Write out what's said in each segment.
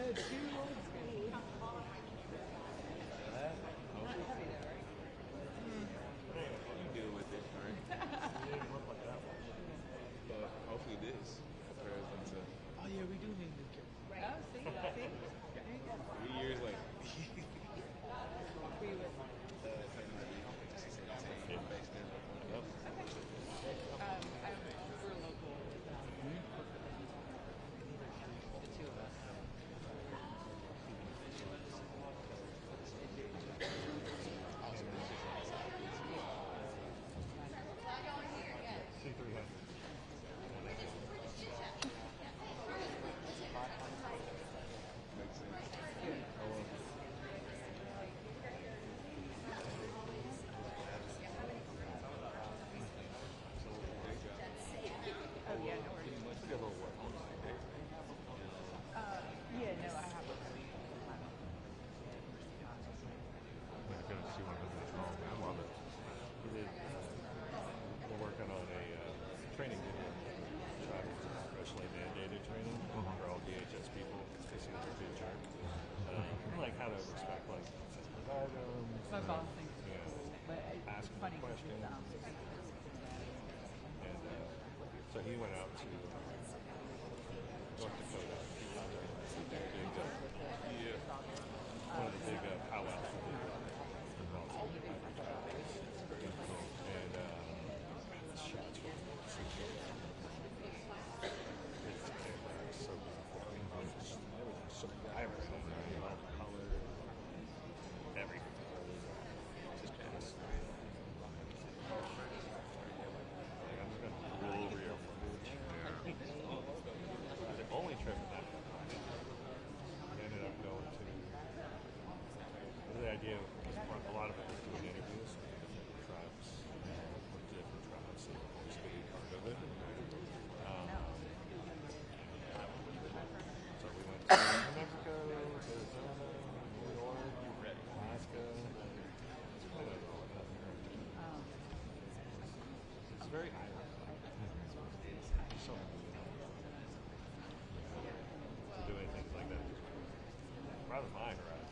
deal with it, right? It didn't look like that one. But hopefully this prepares them to. Oh yeah, we do need new kids. Right. Oh, see? There you go. 3 years later. We would. Based in. Yep. We're local. The two of us. C300. Makes sense. Oh, yeah, no worries. Yeah, no, I have one. I'm going to see one of them that's wrong. I love it. We're working on a training video, professionally mandated training for all DHS people because they see their future. Like how to respect like sensitive items. My boss thinks it's Yeah. cool, but it's Asking funny because questions. And so he went out to North Dakota. One of the big powwows. And the shots were so beautiful. Everything's so vibrant. All the color, everything. Just pass. I'm just gonna roll over your footage. The only trip that we ended up going to. The idea was a lot of it was doing interviews with different tribes, so it's going to be part of it. So we went to New Mexico, Arizona, New York, Alaska. It's very island. So doing things like that, rather mine, right?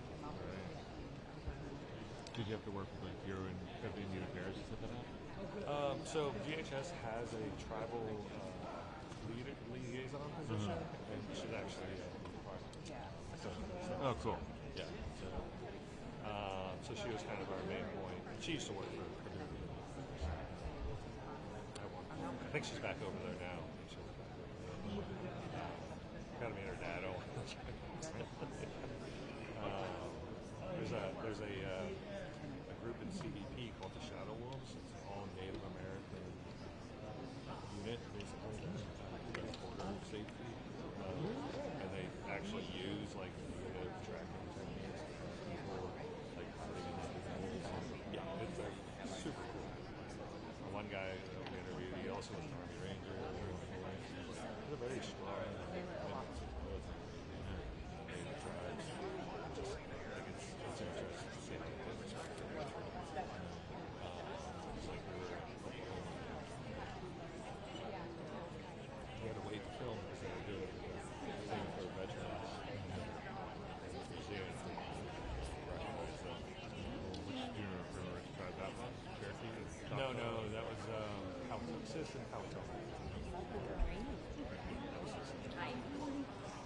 Did you have to work with like Bureau and Indian Affairs and stuff like that? So DHS has a tribal liaison position, and she's actually Oh, cool. yeah. So she was kind of our main point. She used to work for the I think she's back over there now. Gotta meet her dad. There's a group in CBP called the Shadow Wolves. It's an all Native American unit, basically, border safety, and they actually use like native tracking techniques for people, like putting in individuals. Yeah, it's super cool. One guy we interviewed, he also was an Army Ranger. They're very strong. Native tribes. Just like it's interesting to see how they respect their culture. Like we had to wait to film because they were doing a thing for veterans. Museum. Which do you remember which tribe that was? Cherokee? No, that was Powhatan and Powhatan.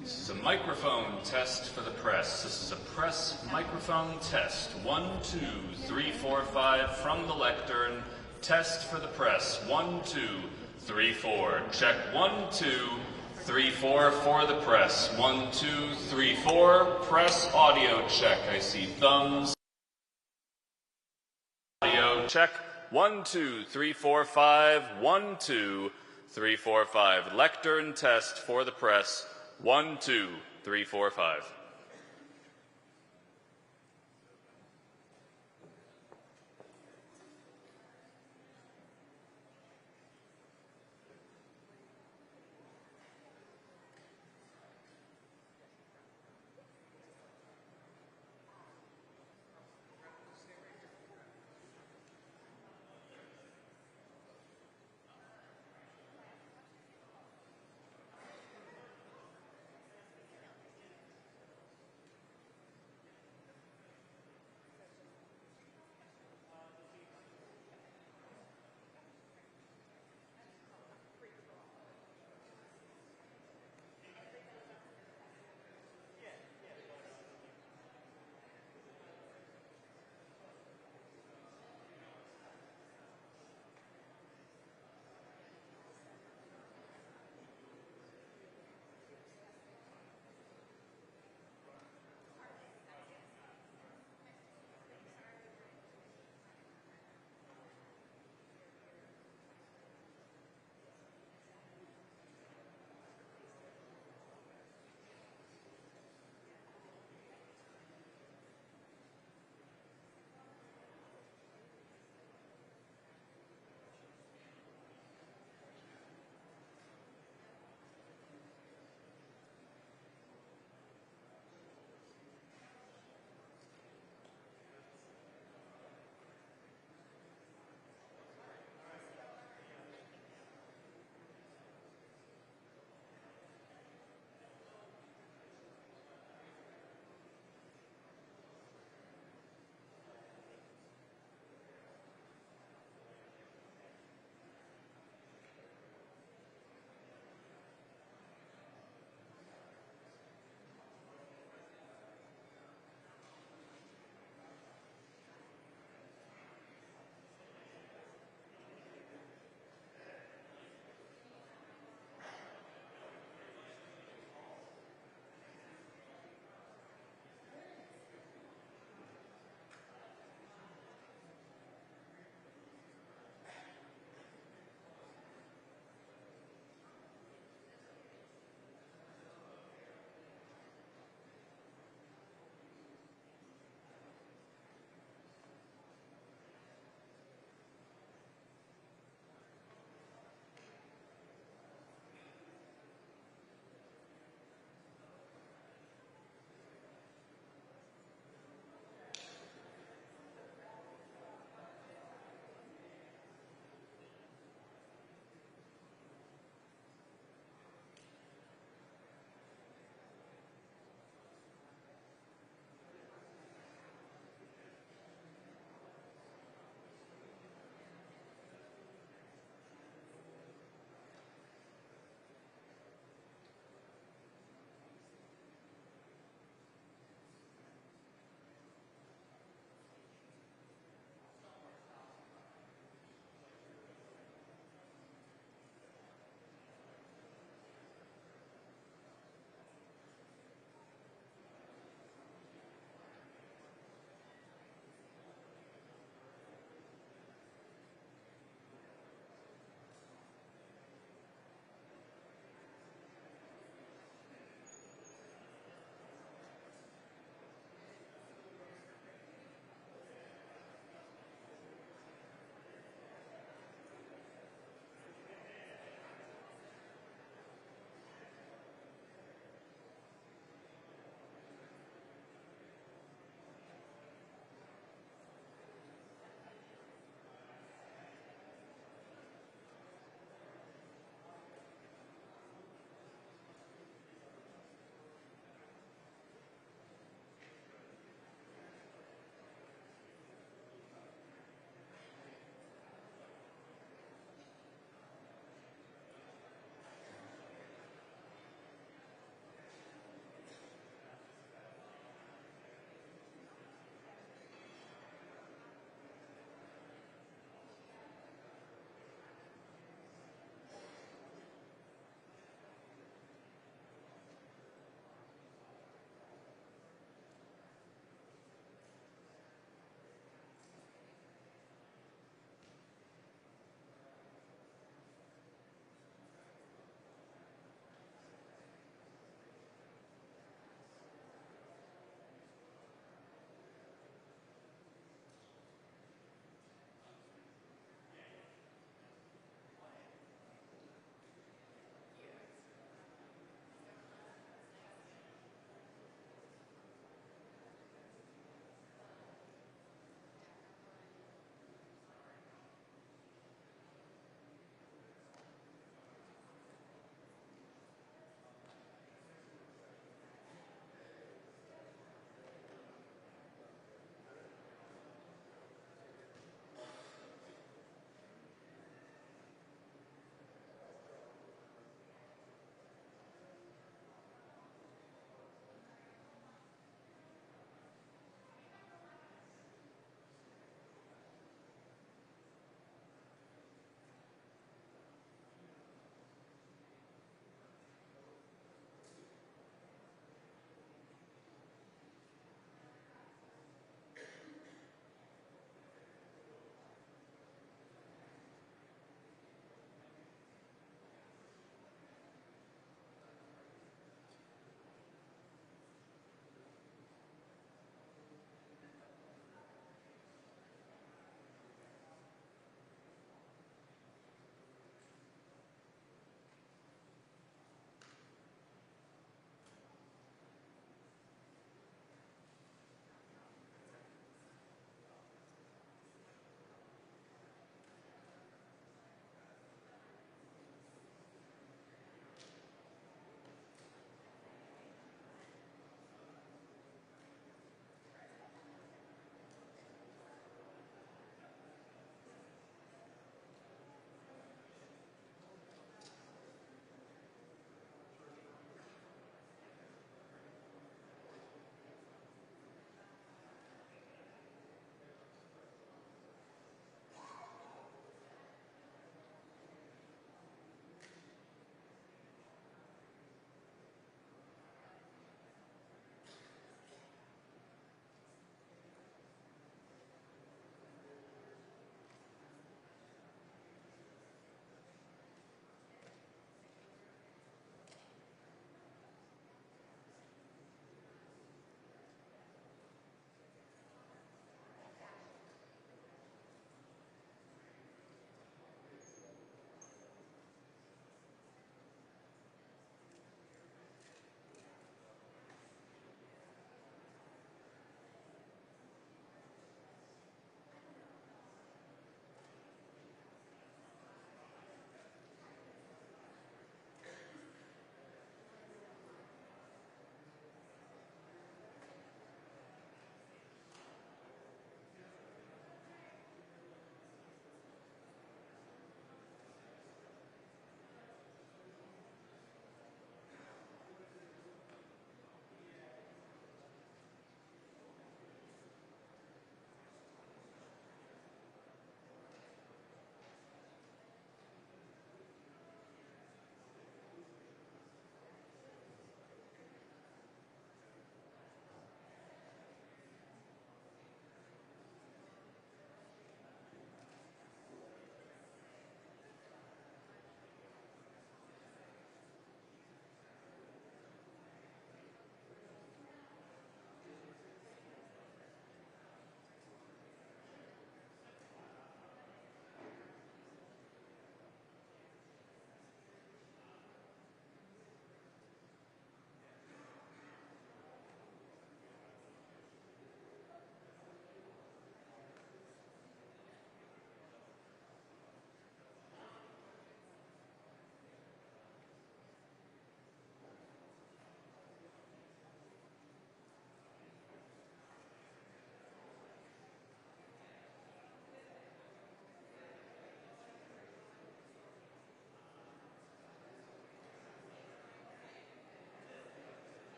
This is a microphone test for the press. This is a press microphone test. 1, 2, 3, 4, 5 from the lectern. Test for the press. 1, 2, 3, 4. Check 1, 2, 3, 4 for the press. 1, 2, 3, 4. Press audio check. I see thumbs. Audio check. 1, 2, 3, 4, 5. 1, 2, 3, 4, 5. Lectern test for the press. 1, 2, 3, 4, 5.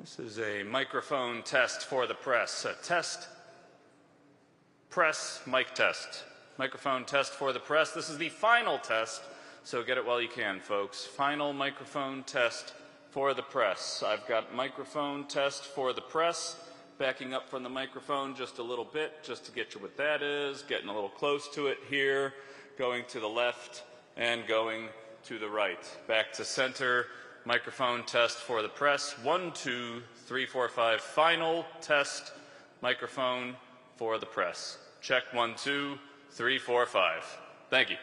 This is a microphone test for the press. A test, press, mic test. Microphone test for the press. This is the final test, so get it while you can, folks. Final microphone test for the press. I've got microphone test for the press. Backing up from the microphone just a little bit, just to get you what that is. Getting a little close to it here. Going to the left and going to the right. Back to center. Microphone test for the press. 1, 2, 3, 4, 5. Final test microphone for the press. Check 1, 2, 3, 4, 5. Thank you.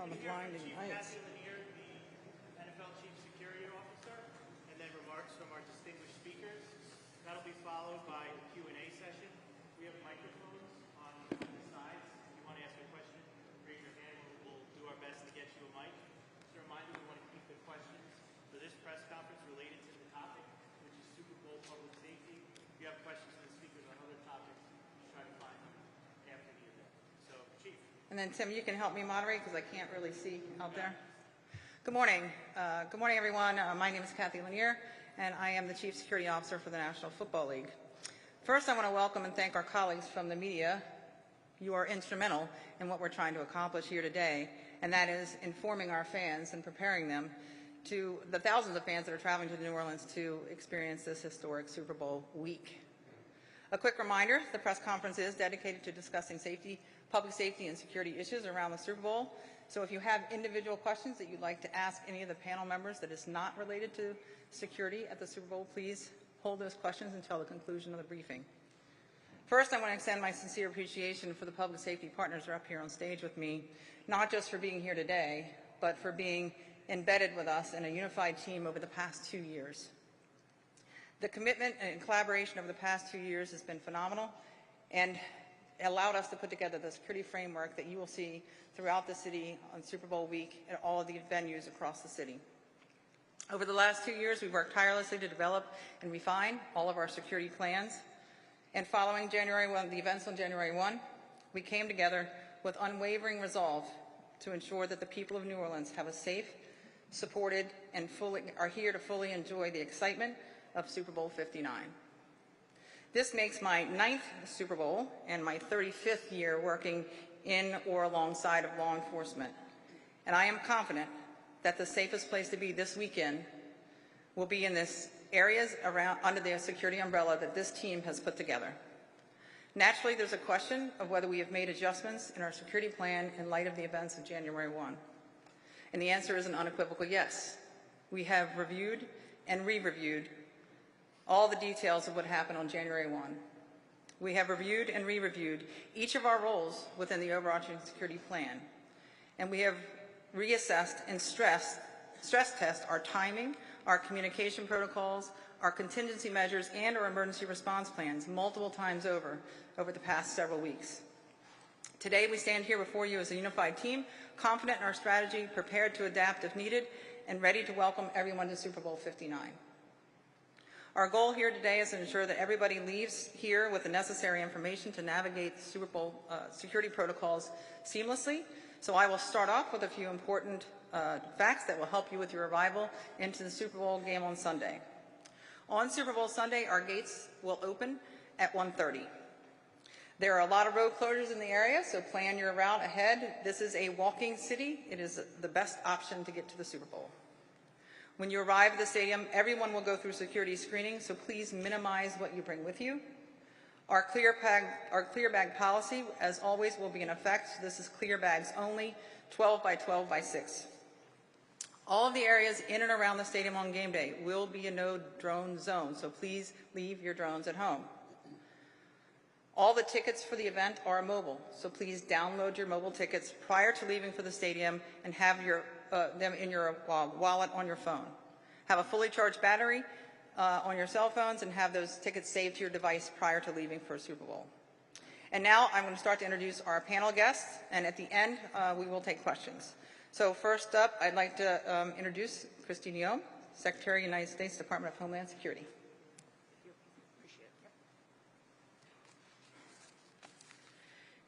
on the blinding Chief lights. Kristi Noem, the NFL Chief Security Officer, and then remarks from our distinguished speakers. That'll be followed by a Q&A session. We have microphones on the sides. If you want to ask a question, raise your hand. We'll do our best to get you a mic. Just a reminder, we want to keep the questions for this press conference related to the topic, which is Super Bowl public safety. If you have questions for the speakers on other topics, just try to find them after the event. So, Chief. And then, Tim, you can help me moderate because I can't really see out there. Good morning. Good morning, everyone. My name is Kristi Noem, and I am the Chief Security Officer for the National Football League. First, I want to welcome and thank our colleagues from the media. You are instrumental in what we're trying to accomplish here today, and that is informing our fans and preparing them to the thousands of fans that are traveling to New Orleans to experience this historic Super Bowl week. A quick reminder, the press conference is dedicated to discussing safety, public safety and security issues around the Super Bowl. So if you have individual questions that you'd like to ask any of the panel members that is not related to security at the Super Bowl, please hold those questions until the conclusion of the briefing. First, I want to extend my sincere appreciation for the public safety partners who are up here on stage with me, not just for being here today, but for being embedded with us in a unified team over the past 2 years. The commitment and collaboration over the past 2 years has been phenomenal and allowed us to put together the security framework that you will see throughout the city on Super Bowl week at all of the venues across the city. Over the last 2 years, we've worked tirelessly to develop and refine all of our security plans. And following the events on January 1, we came together with unwavering resolve to ensure that the people of New Orleans have a safe, supported, and are here to fully enjoy the excitement of Super Bowl 59. This makes my 9th Super Bowl and my 35th year working in or alongside of law enforcement. And I am confident that the safest place to be this weekend will be in this areas around under the security umbrella that this team has put together. Naturally, there's a question of whether we have made adjustments in our security plan in light of the events of January 1. And the answer is an unequivocal yes. We have reviewed and re-reviewed all the details of what happened on January 1. We have reviewed and re-reviewed each of our roles within the overarching security plan. And we have reassessed and stress test our timing, our communication protocols, our contingency measures, and our emergency response plans multiple times over the past several weeks. Today, we stand here before you as a unified team, confident in our strategy, prepared to adapt if needed, and ready to welcome everyone to Super Bowl 59. Our goal here today is to ensure that everybody leaves here with the necessary information to navigate the Super Bowl security protocols seamlessly. So I will start off with a few important facts that will help you with your arrival into the Super Bowl game on Sunday. On Super Bowl Sunday, our gates will open at 1:30. There are a lot of road closures in the area, so plan your route ahead. This is a walking city. It is the best option to get to the Super Bowl. When you arrive at the stadium, everyone will go through security screening, so please minimize what you bring with you. Our clear bag policy, as always, will be in effect. This is clear bags only, 12 by 12 by 6. All of the areas in and around the stadium on game day will be a no drone zone, so please leave your drones at home. All the tickets for the event are mobile, so please download your mobile tickets prior to leaving for the stadium and have them in your wallet on your phone. Have a fully charged battery on your cell phones and have those tickets saved to your device prior to leaving for Super Bowl. And now I'm going to start to introduce our panel guests, and at the end we will take questions. So first up, I'd like to introduce Kristi Noem, Secretary of the United States Department of Homeland Security.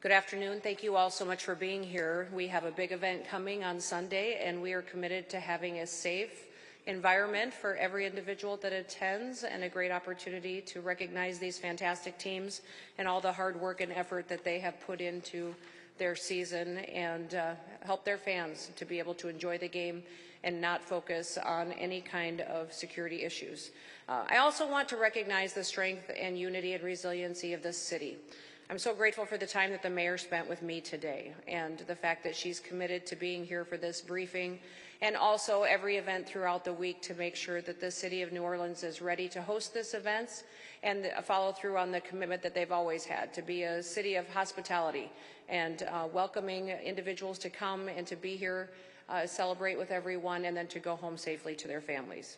Good afternoon. Thank you all so much for being here. We have a big event coming on Sunday, and we are committed to having a safe environment for every individual that attends and a great opportunity to recognize these fantastic teams and all the hard work and effort that they have put into their season and help their fans to be able to enjoy the game and not focus on any kind of security issues. I also want to recognize the strength and unity and resiliency of this city. I'm so grateful for the time that the mayor spent with me today and the fact that she's committed to being here for this briefing and also every event throughout the week to make sure that the City of New Orleans is ready to host this events and follow through on the commitment that they've always had to be a city of hospitality and welcoming individuals to come and to be here, celebrate with everyone, and then to go home safely to their families.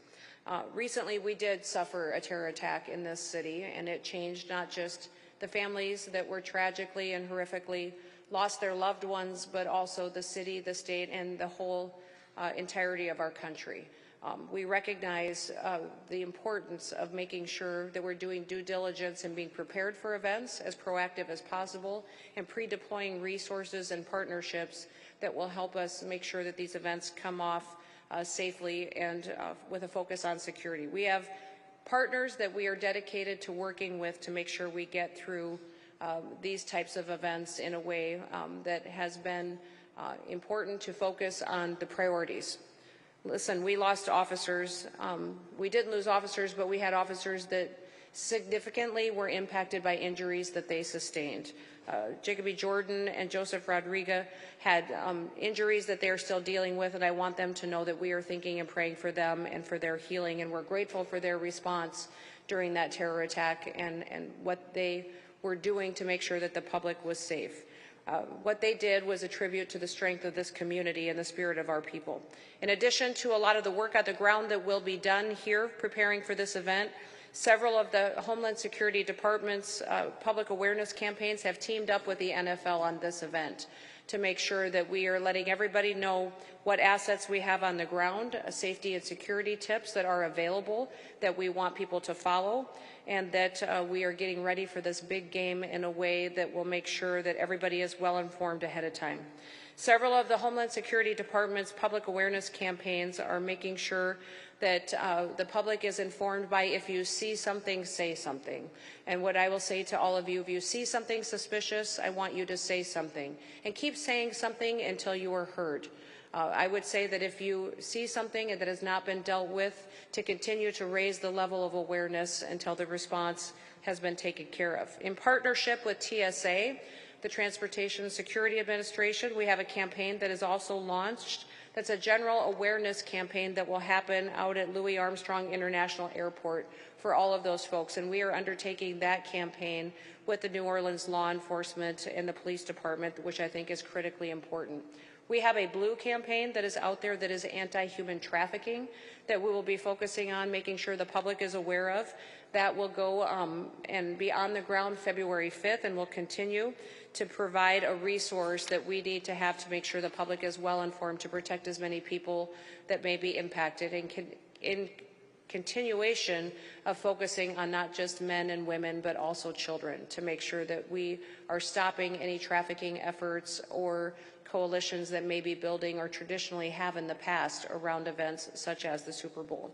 Recently, we did suffer a terror attack in this city, and it changed not just the families that were tragically and horrifically lost their loved ones, but also the city, the state, and the whole entirety of our country. We recognize the importance of making sure that we're doing due diligence and being prepared for events as proactive as possible and pre-deploying resources and partnerships that will help us make sure that these events come off safely and with a focus on security. We have partners that we are dedicated to working with to make sure we get through these types of events in a way that has been important to focus on the priorities. Listen, we lost officers. We didn't lose officers, but we had officers that significantly were impacted by injuries that they sustained. Jacoby Jordan and Joseph Rodriguez had injuries that they are still dealing with, and I want them to know that we are thinking and praying for them and for their healing, and we're grateful for their response during that terror attack and what they were doing to make sure that the public was safe. What they did was a tribute to the strength of this community and the spirit of our people. In addition to a lot of the work on the ground that will be done here preparing for this event, several of the Homeland Security Department's public awareness campaigns have teamed up with the NFL on this event to make sure that we are letting everybody know what assets we have on the ground, safety and security tips that are available that we want people to follow, and that we are getting ready for this big game in a way that will make sure that everybody is well informed ahead of time. Several of the Homeland Security Department's public awareness campaigns are making sure that the public is informed by if you see something, say something. And what I will say to all of you, if you see something suspicious, I want you to say something. And keep saying something until you are heard. I would say that if you see something that has not been dealt with, to continue to raise the level of awareness until the response has been taken care of. In partnership with TSA, the Transportation Security Administration, we have a campaign that is also launched. That's a general awareness campaign that will happen out at Louis Armstrong International Airport for all of those folks. And we are undertaking that campaign with the New Orleans law enforcement and the police department, which I think is critically important. We have a blue campaign that is out there that is anti-human trafficking that we will be focusing on making sure the public is aware of. That will go and be on the ground February 5th and will continue to provide a resource that we need to have to make sure the public is well informed to protect as many people that may be impacted, and in continuation of focusing on not just men and women but also children to make sure that we are stopping any trafficking efforts or coalitions that may be building or traditionally have in the past around events such as the Super Bowl.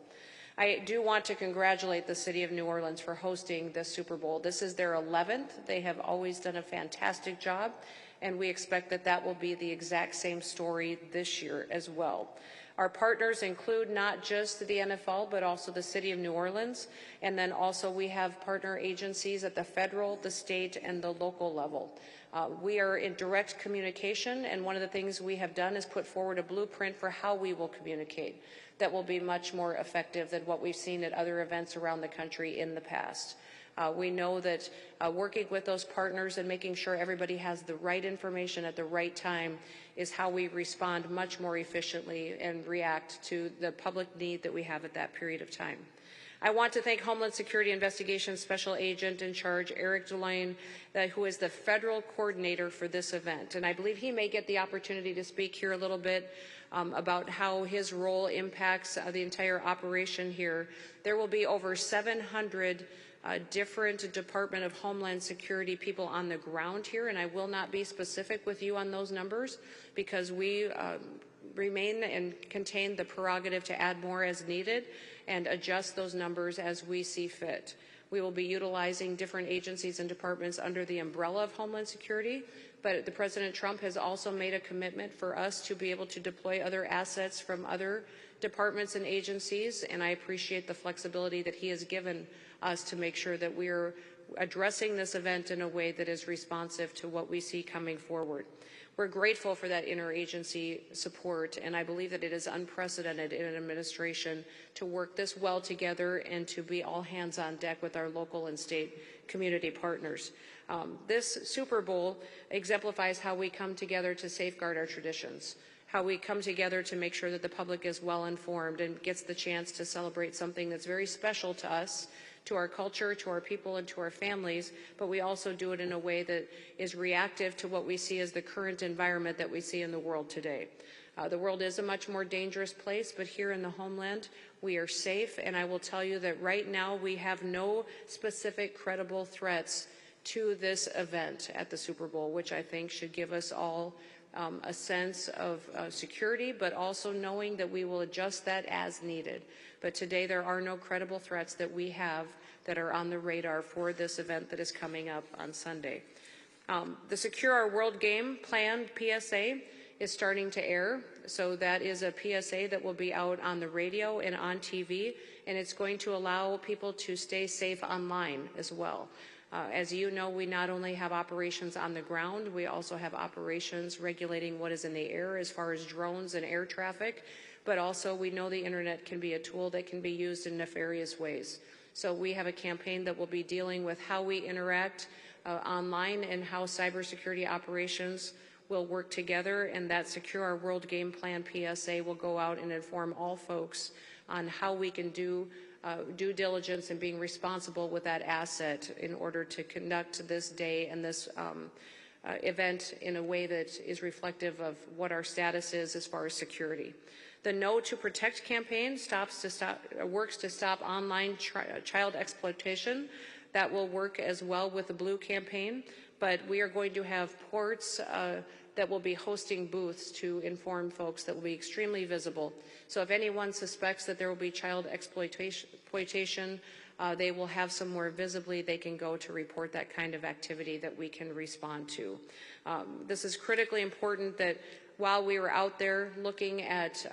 I do want to congratulate the City of New Orleans for hosting the Super Bowl. This is their 11th. They have always done a fantastic job, and we expect that that will be the exact same story this year as well. Our partners include not just the NFL, but also the City of New Orleans, and then also we have partner agencies at the federal, the state, and the local level. We are in direct communication, and one of the things we have done is put forward a blueprint for how we will communicate that will be much more effective than what we've seen at other events around the country in the past. We know that working with those partners and making sure everybody has the right information at the right time is how we respond much more efficiently and react to the public need that we have at that period of time. I want to thank Homeland Security Investigations Special Agent in Charge, Eric Delane, who is the federal coordinator for this event. And I believe he may get the opportunity to speak here a little bit about how his role impacts the entire operation here. There will be over 700 different Department of Homeland Security people on the ground here, and I will not be specific with you on those numbers because we remain and contain the prerogative to add more as needed and adjust those numbers as we see fit. We will be utilizing different agencies and departments under the umbrella of Homeland Security, but the President Trump has also made a commitment for us to be able to deploy other assets from other departments and agencies, and I appreciate the flexibility that he has given us to make sure that we're addressing this event in a way that is responsive to what we see coming forward. We're grateful for that interagency support, and I believe that it is unprecedented in an administration to work this well together and to be all hands on deck with our local and state community partners. This Super Bowl exemplifies how we come together to safeguard our traditions, how we come together to make sure that the public is well informed and gets the chance to celebrate something that's very special to us, to our culture, to our people, and to our families, but we also do it in a way that is reactive to what we see as the current environment that we see in the world today. The world is a much more dangerous place, but here in the homeland, we are safe, and I will tell you that right now we have no specific credible threats to this event at the Super Bowl, which I think should give us all a sense of security, but also knowing that we will adjust that as needed. But today there are no credible threats that we have that are on the radar for this event that is coming up on Sunday. The Secure Our World Game Plan PSA is starting to air. So that is a PSA that will be out on the radio and on TV, and it's going to allow people to stay safe online as well. As you know, we not only have operations on the ground, we also have operations regulating what is in the air as far as drones and air traffic, but also we know the internet can be a tool that can be used in nefarious ways. So we have a campaign that will be dealing with how we interact online and how cybersecurity operations will work together, and that Secure Our World Game Plan PSA will go out and inform all folks on how we can do due diligence and being responsible with that asset in order to conduct this day and this event in a way that is reflective of what our status is as far as security. The No to Protect campaign works to stop online child exploitation. That will work as well with the Blue campaign, but we are going to have ports that will be hosting booths to inform folks that will be extremely visible. So if anyone suspects that there will be child exploitation, they will have somewhere visibly they can go to report that kind of activity that we can respond to. This is critically important that while we were out there looking at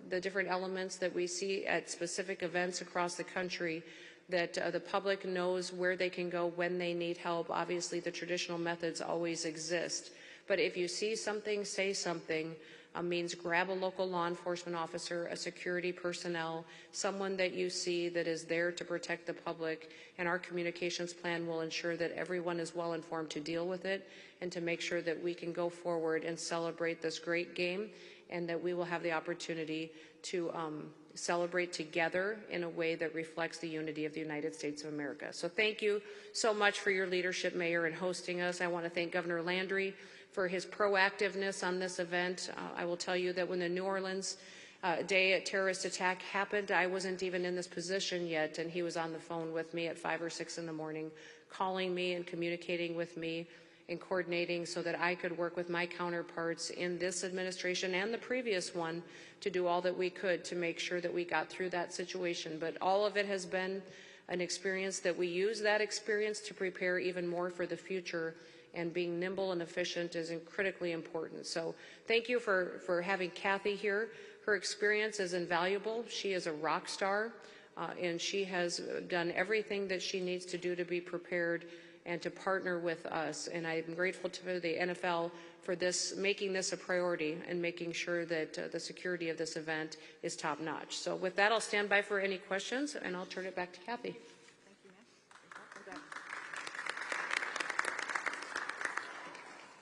the different elements that we see at specific events across the country, that the public knows where they can go when they need help. Obviously, the traditional methods always exist. But if you see something, say something, means grab a local law enforcement officer, a security personnel, someone that you see that is there to protect the public, and our communications plan will ensure that everyone is well informed to deal with it and to make sure that we can go forward and celebrate this great game, and that we will have the opportunity to celebrate together in a way that reflects the unity of the United States of America. So thank you so much for your leadership, Mayor, in hosting us. I want to thank Governor Landry for his proactiveness on this event. I will tell you that when the New Orleans Day terrorist attack happened, I wasn't even in this position yet, and he was on the phone with me at 5 or 6 in the morning, calling me and communicating with me and coordinating so that I could work with my counterparts in this administration and the previous one to do all that we could to make sure that we got through that situation. But all of it has been an experience that we use that experience to prepare even more for the future, and being nimble and efficient is critically important. So thank you for having Kathy here. Her experience is invaluable. She is a rock star, and she has done everything that she needs to do to be prepared and to partner with us. And I'm grateful to the NFL for making this a priority and making sure that the security of this event is top notch. So with that, I'll stand by for any questions, and I'll turn it back to Kathy.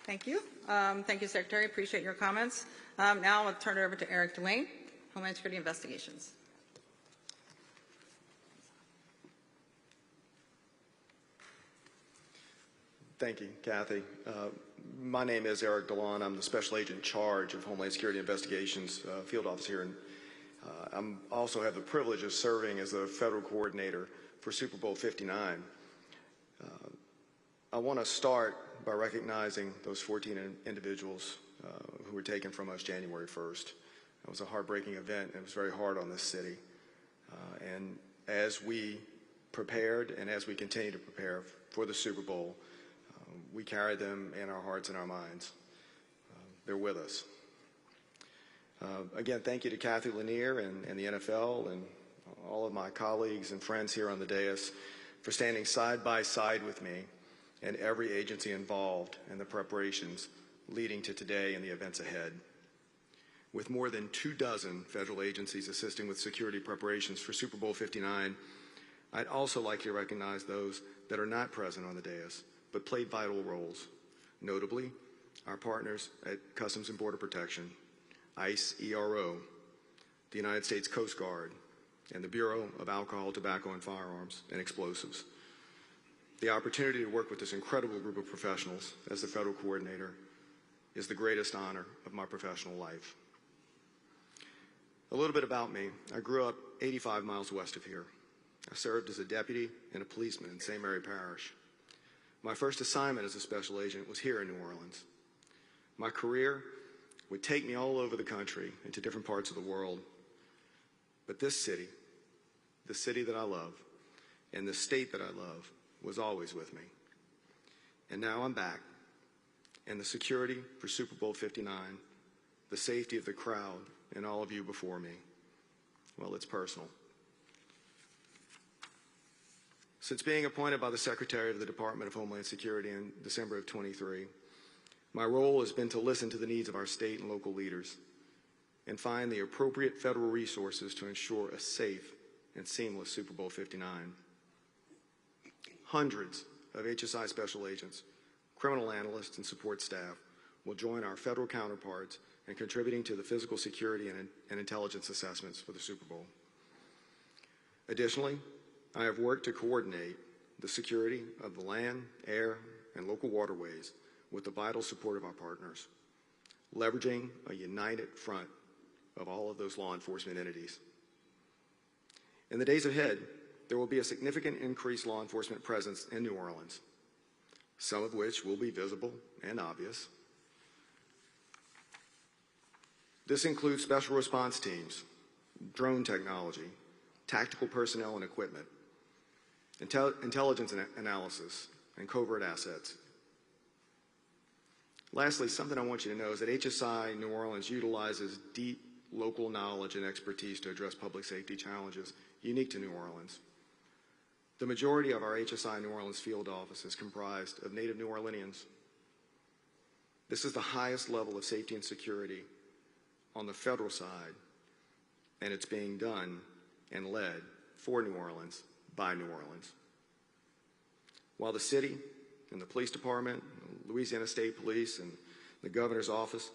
Thank you. Thank you, Secretary. Appreciate your comments. Now I'll turn it over to Eric Dwayne, Homeland Security Investigations. Thank you, Kathy. My name is Eric DeLon. I'm the Special Agent in charge of Homeland Security Investigations, field office here. And I also have the privilege of serving as the federal coordinator for Super Bowl 59. I want to start by recognizing those 14 individuals who were taken from us January 1st. It was a heartbreaking event, and it was very hard on this city. And as we prepared and as we continue to prepare for the Super Bowl, we carry them in our hearts and our minds. They're with us. Again, thank you to Kathy Lanier and the NFL and all of my colleagues and friends here on the dais for standing side by side with me and every agency involved in the preparations leading to today and the events ahead. With more than 24 federal agencies assisting with security preparations for Super Bowl 59, I'd also like to recognize those that are not present on the dais, but played vital roles, notably our partners at Customs and Border Protection, ICE ERO, the United States Coast Guard, and the Bureau of Alcohol, Tobacco, and Firearms and Explosives. The opportunity to work with this incredible group of professionals as the federal coordinator is the greatest honor of my professional life. A little bit about me. I grew up 85 miles west of here. I served as a deputy and a policeman in St. Mary Parish. My first assignment as a special agent was here in New Orleans. My career would take me all over the country and to different parts of the world. But this city, the city that I love, and the state that I love, was always with me. And now I'm back, and the security for Super Bowl 59, the safety of the crowd, and all of you before me, well, it's personal. Since being appointed by the Secretary of the Department of Homeland Security in December of 23, my role has been to listen to the needs of our state and local leaders and find the appropriate federal resources to ensure a safe and seamless Super Bowl 59. Hundreds of HSI special agents, criminal analysts, and support staff will join our federal counterparts in contributing to the physical security and intelligence assessments for the Super Bowl. Additionally, I have worked to coordinate the security of the land, air, and local waterways with the vital support of our partners, leveraging a united front of all of those law enforcement entities. In the days ahead, there will be a significant increased law enforcement presence in New Orleans, some of which will be visible and obvious. This includes special response teams, drone technology, tactical personnel and equipment, intelligence analysis, and covert assets. Lastly, something I want you to know is that HSI New Orleans utilizes deep local knowledge and expertise to address public safety challenges unique to New Orleans. The majority of our HSI New Orleans field office is comprised of native New Orleanians. This is the highest level of safety and security on the federal side, and it's being done and led for New Orleans by New Orleans. While the city and the police department, Louisiana State Police, and the governor's office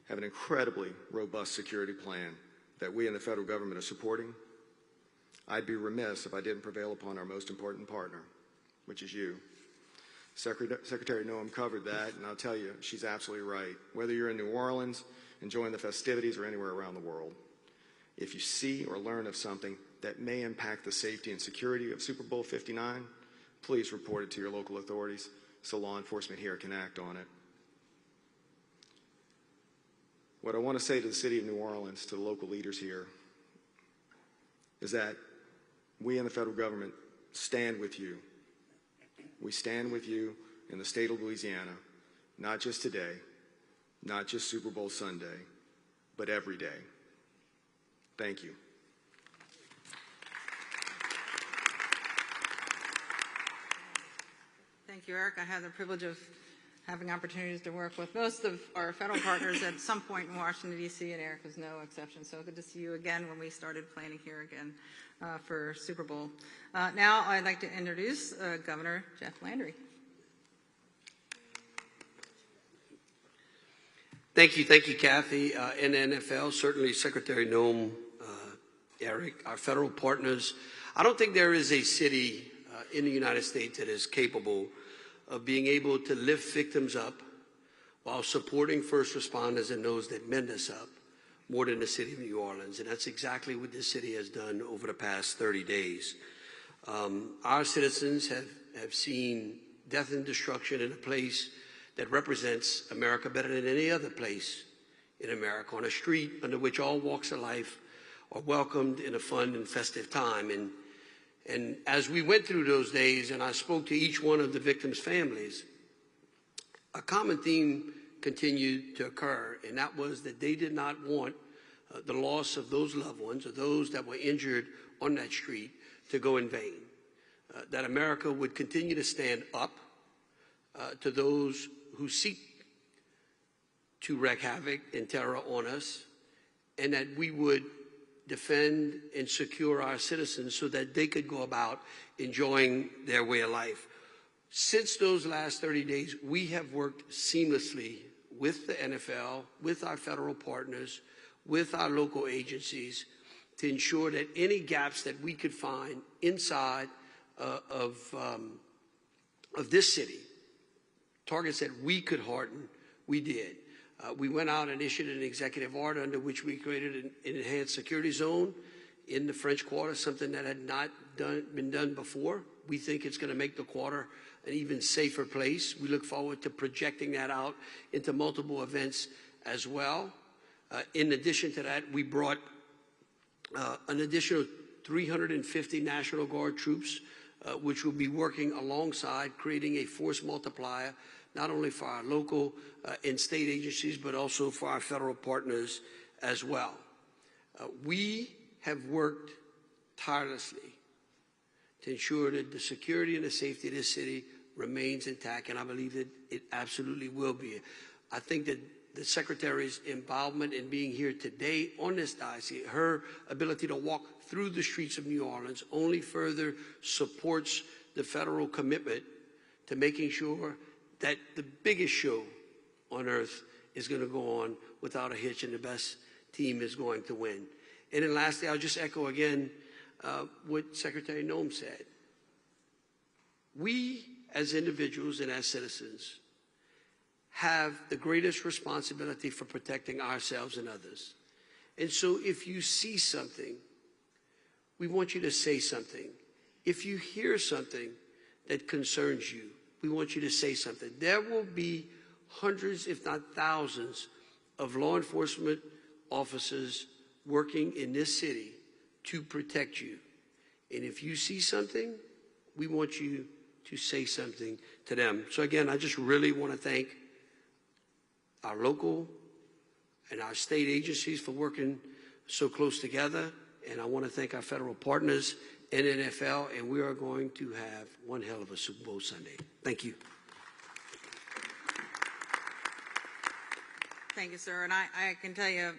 have an incredibly robust security plan that we in the federal government are supporting, I'd be remiss if I didn't prevail upon our most important partner, which is you. Secretary Noem covered that, and I'll tell you, she's absolutely right. Whether you're in New Orleans, enjoying the festivities, or anywhere around the world, if you see or learn of something that may impact the safety and security of Super Bowl 59, please report it to your local authorities so law enforcement here can act on it. What I want to say to the city of New Orleans, to the local leaders here, is that we in the federal government stand with you. We stand with you in the state of Louisiana, not just today, not just Super Bowl Sunday, but every day. Thank you. Thank you, Eric. I had the privilege of having opportunities to work with most of our federal partners at some point in Washington, D.C., and Eric was no exception. So good to see you again when we started planning here again for Super Bowl. Now I'd like to introduce Governor Jeff Landry. Thank you, Kathy. In the NFL, certainly Secretary Noem, Eric, our federal partners. I don't think there is a city in the United States that is capable of being able to lift victims up while supporting first responders and those that mend us up more than the city of New Orleans. And that's exactly what this city has done over the past 30 days. Our citizens have seen death and destruction in a place that represents America better than any other place in America, on a street under which all walks of life are welcomed in a fun and festive time. And as we went through those days and I spoke to each one of the victims' families, a common theme continued to occur, and that was that they did not want the loss of those loved ones or those that were injured on that street to go in vain. that America would continue to stand up to those who seek to wreak havoc and terror on us, and that we would defend and secure our citizens so that they could go about enjoying their way of life. Since those last 30 days, we have worked seamlessly with the NFL, with our federal partners, with our local agencies to ensure that any gaps that we could find inside of this city, targets that we could harden, we did. We went out and issued an executive order under which we created an enhanced security zone in the French Quarter, something that had not been done before. We think it's going to make the Quarter an even safer place. We look forward to projecting that out into multiple events as well. In addition to that, we brought an additional 350 National Guard troops, which will be working alongside creating a force multiplier, not only for our local and state agencies, but also for our federal partners as well. We have worked tirelessly to ensure that the security and the safety of this city remains intact, and I believe that it absolutely will be. I think that the Secretary's involvement in being here today on this diocese, her ability to walk through the streets of New Orleans, only further supports the federal commitment to making sure that the biggest show on earth is going to go on without a hitch, and the best team is going to win. And then lastly, I'll just echo again what Secretary Noem said. We, as individuals and as citizens, have the greatest responsibility for protecting ourselves and others. And so if you see something, we want you to say something. If you hear something that concerns you, we want you to say something. There will be hundreds, if not thousands, of law enforcement officers working in this city to protect you. And if you see something, we want you to say something to them. So again, I just really want to thank our local and our state agencies for working so close together. And I want to thank our federal partners and NFL, and we are going to have one hell of a Super Bowl Sunday. Thank you. Thank you, sir. And I can tell you,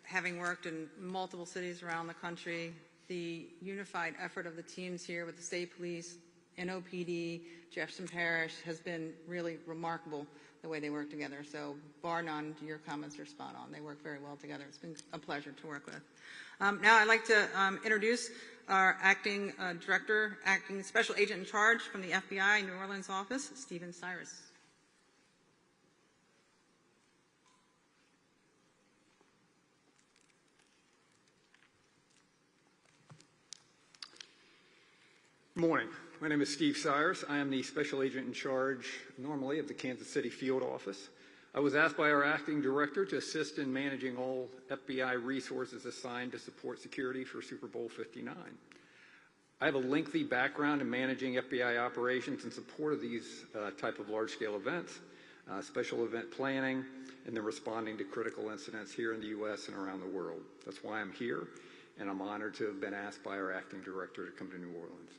having worked in multiple cities around the country, the unified effort of the teams here with the state police, NOPD, Jefferson Parish has been really remarkable, the way they work together. So bar none, your comments are spot on. They work very well together. It's been a pleasure to work with. Now I'd like to introduce our acting director, acting special agent in charge from the FBI New Orleans office, Stephen Cyrus. Good morning. My name is Steve Cyrus. I am the special agent in charge normally of the Kansas City field office. I was asked by our acting director to assist in managing all FBI resources assigned to support security for Super Bowl 59. I have a lengthy background in managing FBI operations in support of these type of large-scale events, special event planning, and then responding to critical incidents here in the U.S. and around the world. That's why I'm here, and I'm honored to have been asked by our acting director to come to New Orleans.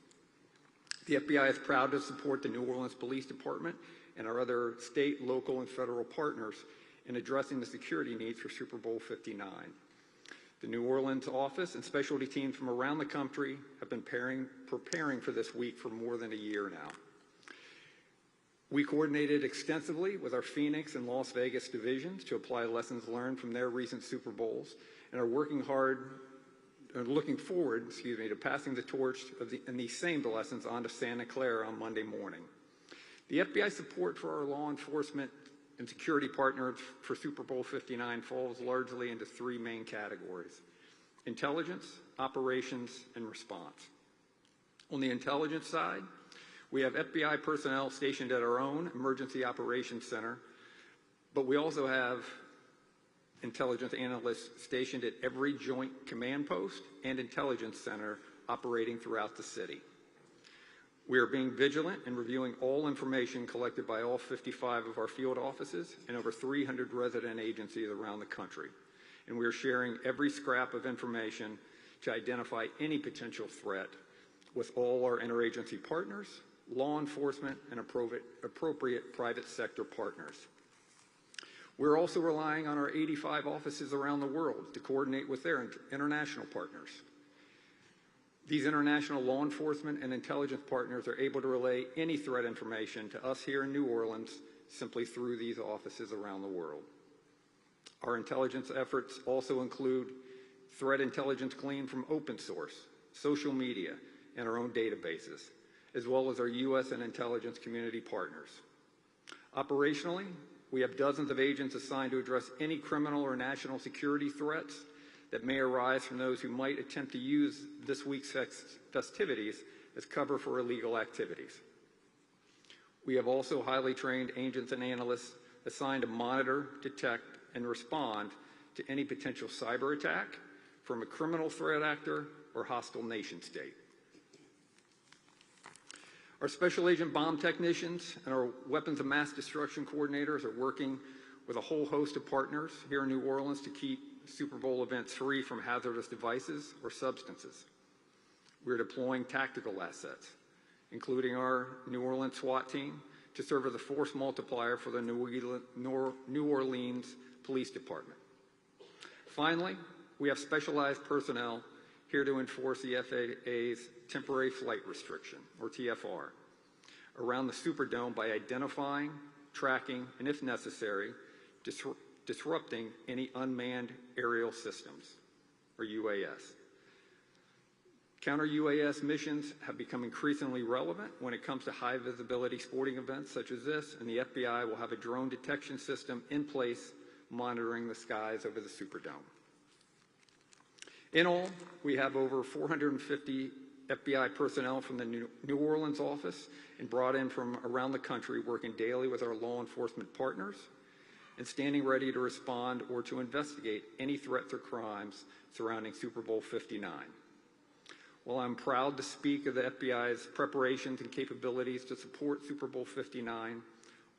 The FBI is proud to support the New Orleans Police Department and our other state, local, and federal partners in addressing the security needs for Super Bowl 59. The New Orleans office and specialty teams from around the country have been preparing for this week for more than a year now. We coordinated extensively with our Phoenix and Las Vegas divisions to apply lessons learned from their recent Super Bowls and are working hard looking forward, to passing the torch and these same lessons on to Santa Clara on Monday morning. The FBI support for our law enforcement and security partners for Super Bowl 59 falls largely into three main categories: intelligence, operations, and response. On the intelligence side, we have FBI personnel stationed at our own Emergency Operations Center, but we also have intelligence analysts stationed at every joint command post and intelligence center operating throughout the city. We are being vigilant in reviewing all information collected by all 55 of our field offices and over 300 resident agencies around the country. And we are sharing every scrap of information to identify any potential threat with all our interagency partners, law enforcement, and appropriate private sector partners. We're also relying on our 85 offices around the world to coordinate with their international partners. These international law enforcement and intelligence partners are able to relay any threat information to us here in New Orleans simply through these offices around the world. Our intelligence efforts also include threat intelligence gleaned from open source, social media, and our own databases, as well as our U.S. and intelligence community partners. Operationally, we have dozens of agents assigned to address any criminal or national security threats that may arise from those who might attempt to use this week's festivities as cover for illegal activities. We have also highly trained agents and analysts assigned to monitor, detect, and respond to any potential cyber attack from a criminal threat actor or hostile nation state. Our special agent bomb technicians and our weapons of mass destruction coordinators are working with a whole host of partners here in New Orleans to keep Super Bowl events free from hazardous devices or substances. We're deploying tactical assets, including our New Orleans SWAT team, to serve as a force multiplier for the New Orleans Police Department. Finally, we have specialized personnel here to enforce the FAA's temporary flight restriction, or TFR, around the Superdome by identifying, tracking, and if necessary, disrupting any unmanned aerial systems, or UAS. Counter-UAS missions have become increasingly relevant when it comes to high-visibility sporting events such as this, and the FBI will have a drone detection system in place monitoring the skies over the Superdome. In all, we have over 450 FBI personnel from the New Orleans office and brought in from around the country working daily with our law enforcement partners and standing ready to respond or to investigate any threats or crimes surrounding Super Bowl 59. While I'm proud to speak of the FBI's preparations and capabilities to support Super Bowl 59,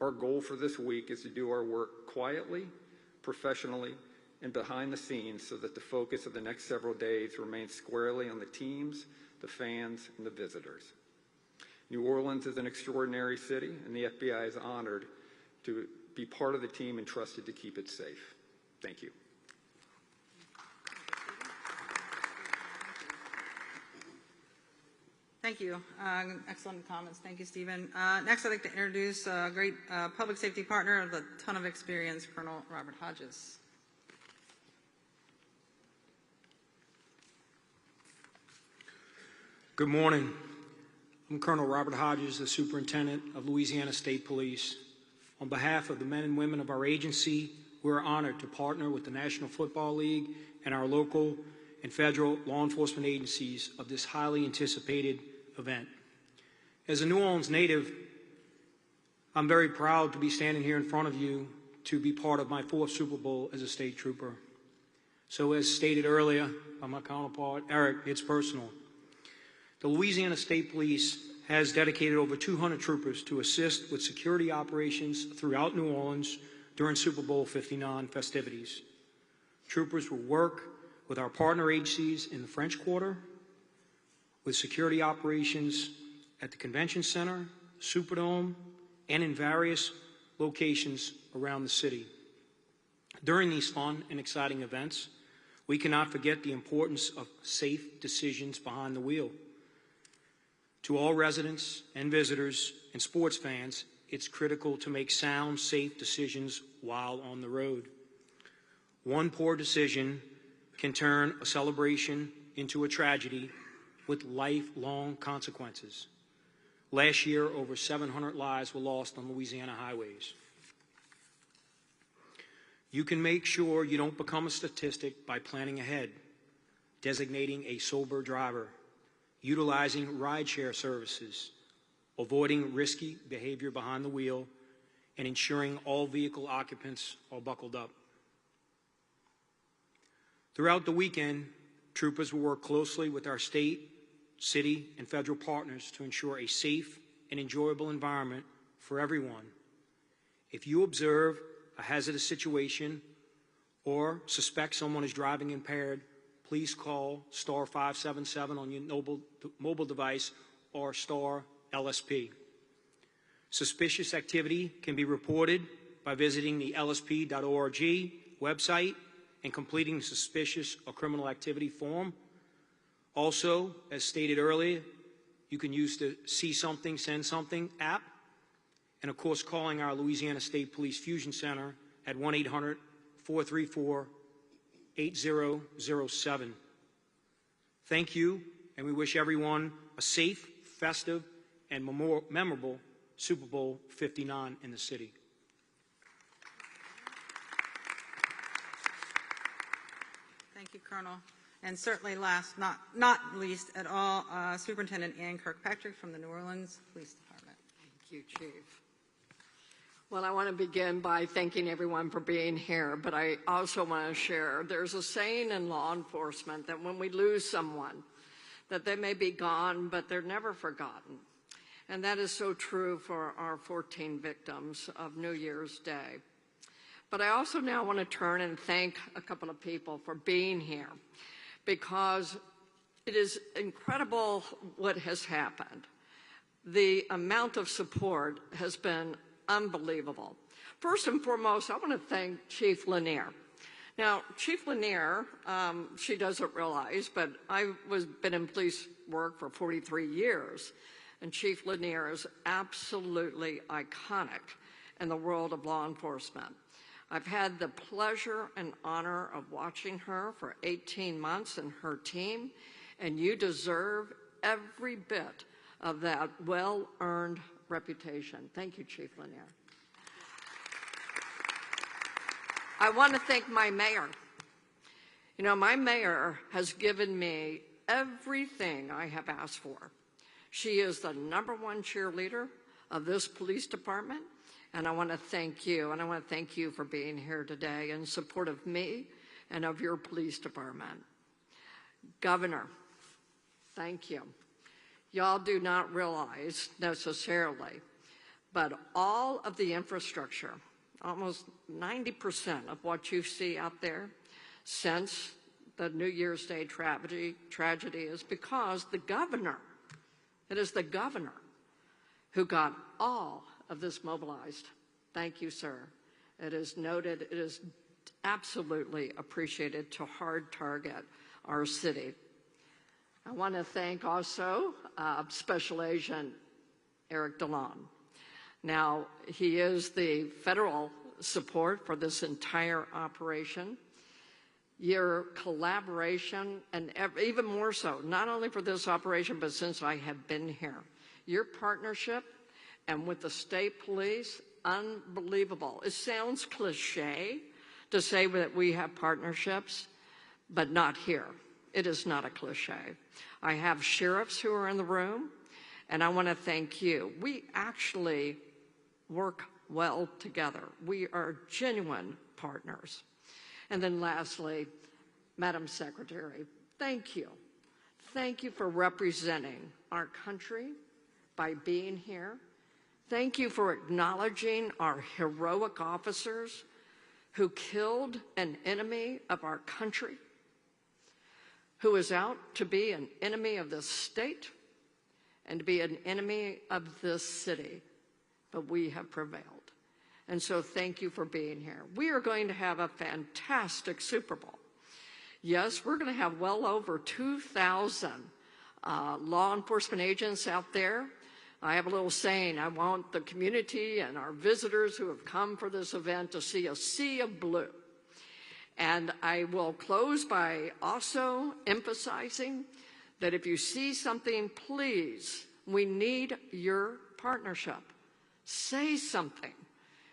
our goal for this week is to do our work quietly, professionally, and behind the scenes so that the focus of the next several days remains squarely on the teams, the fans, and the visitors. New Orleans is an extraordinary city, and the FBI is honored to be part of the team entrusted to keep it safe. Thank you. Thank you. Excellent comments. Thank you, Stephen. Next, I'd like to introduce a great public safety partner with a ton of experience, Colonel Robert Hodges. Good morning. I'm Colonel Robert Hodges, the Superintendent of Louisiana State Police. On behalf of the men and women of our agency, we're honored to partner with the National Football League and our local and federal law enforcement agencies of this highly anticipated event. As a New Orleans native, I'm very proud to be standing here in front of you to be part of my 4th Super Bowl as a state trooper. So as stated earlier by my counterpart, Eric, it's personal. The Louisiana State Police has dedicated over 200 troopers to assist with security operations throughout New Orleans during Super Bowl 59 festivities. Troopers will work with our partner agencies in the French Quarter, with security operations at the Convention Center, Superdome, and in various locations around the city. During these fun and exciting events, we cannot forget the importance of safe decisions behind the wheel. To all residents and visitors and sports fans, it's critical to make sound, safe decisions while on the road. One poor decision can turn a celebration into a tragedy with lifelong consequences. Last year, over 700 lives were lost on Louisiana highways. You can make sure you don't become a statistic by planning ahead, designating a sober driver, utilizing rideshare services, avoiding risky behavior behind the wheel, and ensuring all vehicle occupants are buckled up. Throughout the weekend, troopers will work closely with our state, city, and federal partners to ensure a safe and enjoyable environment for everyone. If you observe a hazardous situation or suspect someone is driving impaired, please call star 577 on your mobile device or star LSP. Suspicious activity can be reported by visiting the lsp.org website and completing the suspicious or criminal activity form. Also, as stated earlier, you can use the See Something, Send Something app, and of course calling our Louisiana State Police Fusion Center at 1-800-434-8007. Thank you, and we wish everyone a safe, festive, and memorable Super Bowl 59 in the city. Thank you, Colonel. And certainly last, not least at all, Superintendent Ann Kirkpatrick from the New Orleans Police Department. Thank you, Chief. Well, I want to begin by thanking everyone for being here, but I also want to share there's a saying in law enforcement that when we lose someone, that they may be gone, but they're never forgotten. And that is so true for our 14 victims of New Year's Day. But I also now want to turn and thank a couple of people for being here, because it is incredible what has happened. The amount of support has been unbelievable. First and foremost, I want to thank Chief Lanier. Now, Chief Lanier, she doesn't realize, but I've been in police work for 43 years, and Chief Lanier is absolutely iconic in the world of law enforcement. I've had the pleasure and honor of watching her for 18 months and her team, and you deserve every bit of that well-earned reputation. Thank you, Chief Lanier. I want to thank my mayor. You know, my mayor has given me everything I have asked for. She is the #1 cheerleader of this police department, and I want to thank you, and I want to thank you for being here today in support of me and of your police department. Governor, thank you. Y'all do not realize necessarily, but all of the infrastructure, almost 90% of what you see out there since the New Year's Day tragedy is because the governor, it is the governor who got all of this mobilized. Thank you, sir. It is noted, it is absolutely appreciated to hard target our city. I want to thank also Special Agent Eric DeLon. Now, he is the federal support for this entire operation. Your collaboration, and even more so, not only for this operation, but since I have been here, your partnership and with the state police, unbelievable. It sounds cliche to say that we have partnerships, but not here. It is not a cliche. I have sheriffs who are in the room, and I want to thank you. We actually work well together. We are genuine partners. And then lastly, Madam Secretary, thank you. Thank you for representing our country by being here. Thank you for acknowledging our heroic officers who killed an enemy of our country, who is out to be an enemy of this state and to be an enemy of this city. But we have prevailed. And so thank you for being here. We are going to have a fantastic Super Bowl. Yes, we're going to have well over 2,000 law enforcement agents out there. I have a little saying, I want the community and our visitors who have come for this event to see a sea of blue. And I will close by also emphasizing that if you see something, please, we need your partnership. Say something.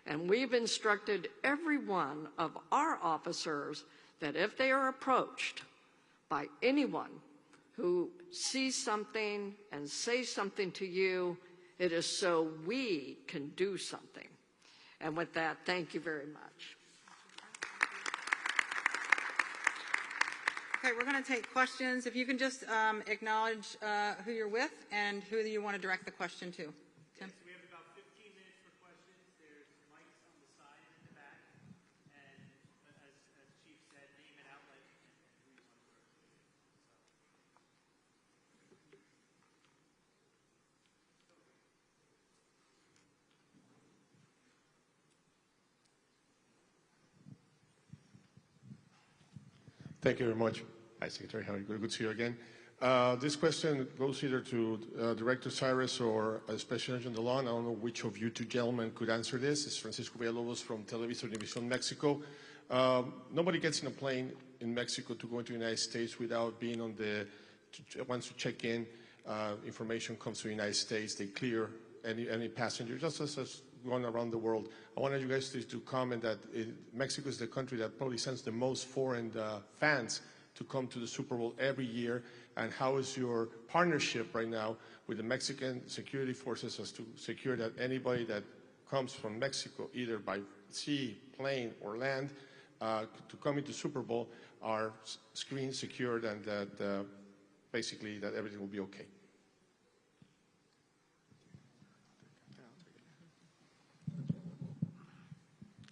And we've instructed every one of our officers that if they are approached by anyone who sees something and says something to you, it is so we can do something. And with that, thank you very much. Okay, we're going to take questions. If you can just acknowledge who you're with and who you want to direct the question to. Tim? Yes, we have about 15 minutes for questions. There's mics on the side and the back. And as Chief said, name and outlet and who you want to direct. Thank you very much. Hi, Secretary. How are you? Good to see you again. This question goes either to Director Cyrus or Special Agent DeLon. I don't know which of you two gentlemen could answer this. It's Francisco Villalobos from Televisa Univision Mexico. Nobody gets in a plane in Mexico to go into the United States without being on the, once you check in, information comes to the United States, they clear any passenger, just as going around the world. I wanted you guys to comment that Mexico is the country that probably sends the most foreign fans to come to the Super Bowl every year, and how is your partnership right now with the Mexican security forces as to secure that anybody that comes from Mexico, either by sea, plane, or land, to come into Super Bowl are screen secured, and that basically that everything will be okay?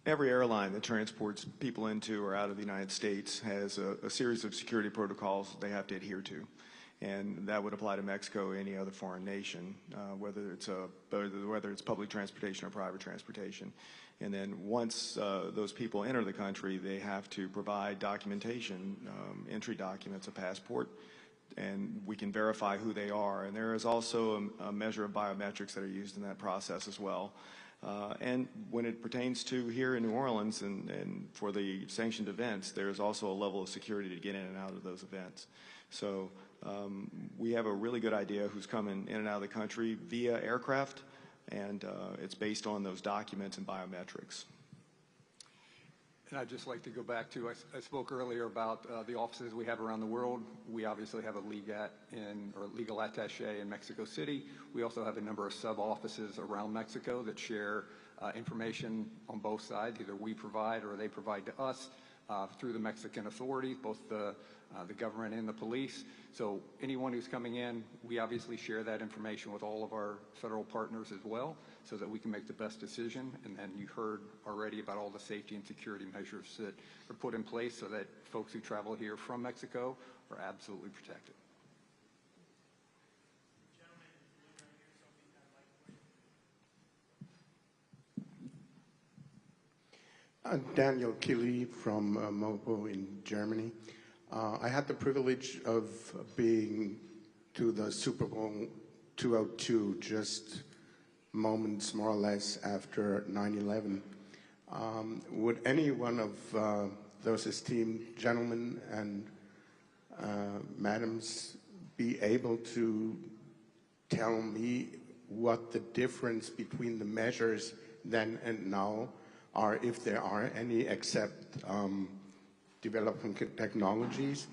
Every airline that transports people into or out of the United States has a series of security protocols they have to adhere to. And that would apply to Mexico or any other foreign nation, whether it's public transportation or private transportation. And then once those people enter the country, they have to provide documentation, entry documents, a passport, and we can verify who they are. And there is also a measure of biometrics that are used in that process as well. And when it pertains to here in New Orleans and for the sanctioned events, there's also a level of security to get in and out of those events. So we have a really good idea who's coming in and out of the country via aircraft, and it's based on those documents and biometrics. And I'd just like to go back to, I spoke earlier about the offices we have around the world. We obviously have a legal attaché in Mexico City. We also have a number of sub-offices around Mexico that share information on both sides. Either we provide or they provide to us through the Mexican authorities, both the government and the police. So anyone who's coming in, we obviously share that information with all of our federal partners as well, so that we can make the best decision. And then you heard already about all the safety and security measures that are put in place so that folks who travel here from Mexico are absolutely protected. Daniel Kili from Mobo in Germany. I had the privilege of being to the Super Bowl 202 just moments more or less after 9/11. Would any one of those esteemed gentlemen and madams be able to tell me what the difference between the measures then and now are, if there are any, except developing technologies?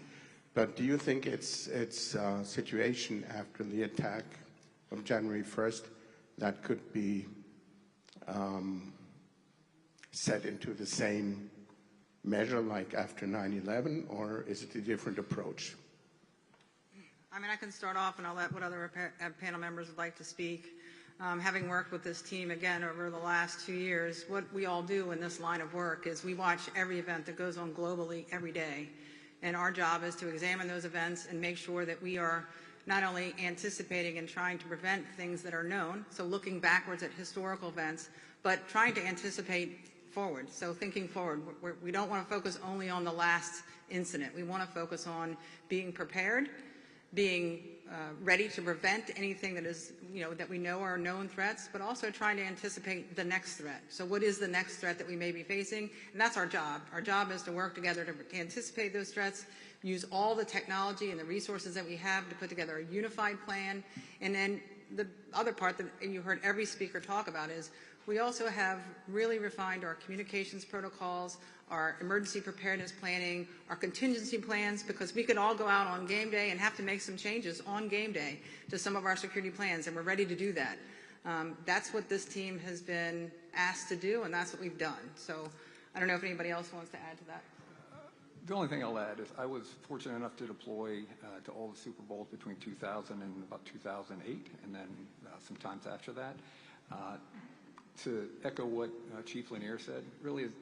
But do you think it's a situation after the attack of January 1st that could be set into the same measure like after 9/11, or is it a different approach? I mean, I can start off, and I'll let what other panel members would like to speak. Having worked with this team, again, over the last 2 years, what we all do in this line of work is we watch every event that goes on globally every day. And our job is to examine those events and make sure that we are not only anticipating and trying to prevent things that are known, so looking backwards at historical events, but trying to anticipate forward. So thinking forward, we don't want to focus only on the last incident. We want to focus on being prepared, being ready to prevent anything that is, that we know are known threats, but also trying to anticipate the next threat. So what is the next threat that we may be facing? And that's our job. Our job is to work together to anticipate those threats, use all the technology and the resources that we have to put together a unified plan. And then the other part that you heard every speaker talk about is we also have really refined our communications protocols, our emergency preparedness planning, our contingency plans, because we could all go out on game day and have to make some changes on game day to some of our security plans, and we're ready to do that. That's what this team has been asked to do, and that's what we've done. So I don't know if anybody else wants to add to that. The only thing I'll add is I was fortunate enough to deploy to all the Super Bowls between 2000 and about 2008, and then some times after that. To echo what Chief Lanier said, really is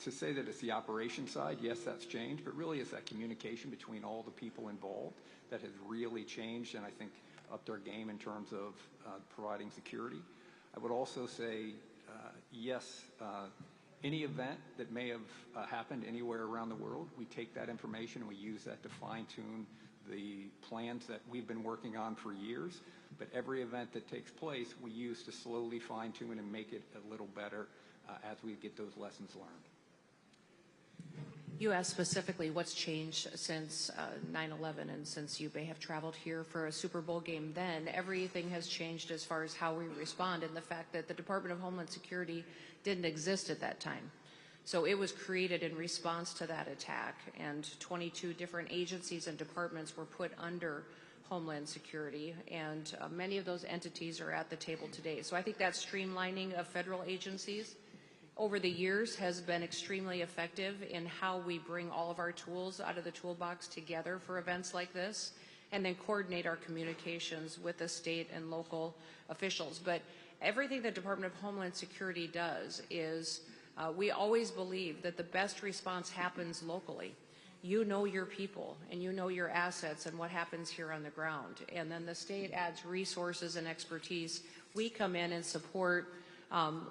to say that it's the operation side, yes, that's changed, but really it's that communication between all the people involved that has really changed, and I think upped our game in terms of providing security. I would also say, yes, any event that may have happened anywhere around the world, we take that information and we use that to fine-tune the plans that we've been working on for years. But every event that takes place, we use to slowly fine-tune and make it a little better as we get those lessons learned. You asked specifically what's changed since 9/11 and since you may have traveled here for a Super Bowl game then. Everything has changed as far as how we respond, and the fact that the Department of Homeland Security didn't exist at that time. So it was created in response to that attack, and 22 different agencies and departments were put under Homeland Security, and many of those entities are at the table today. So I think that streamlining of federal agencies over the years has been extremely effective in how we bring all of our tools out of the toolbox together for events like this, and then coordinate our communications with the state and local officials. But everything the Department of Homeland Security does is we always believe that the best response happens locally. You know your people and you know your assets and what happens here on the ground. And then the state adds resources and expertise. We come in and support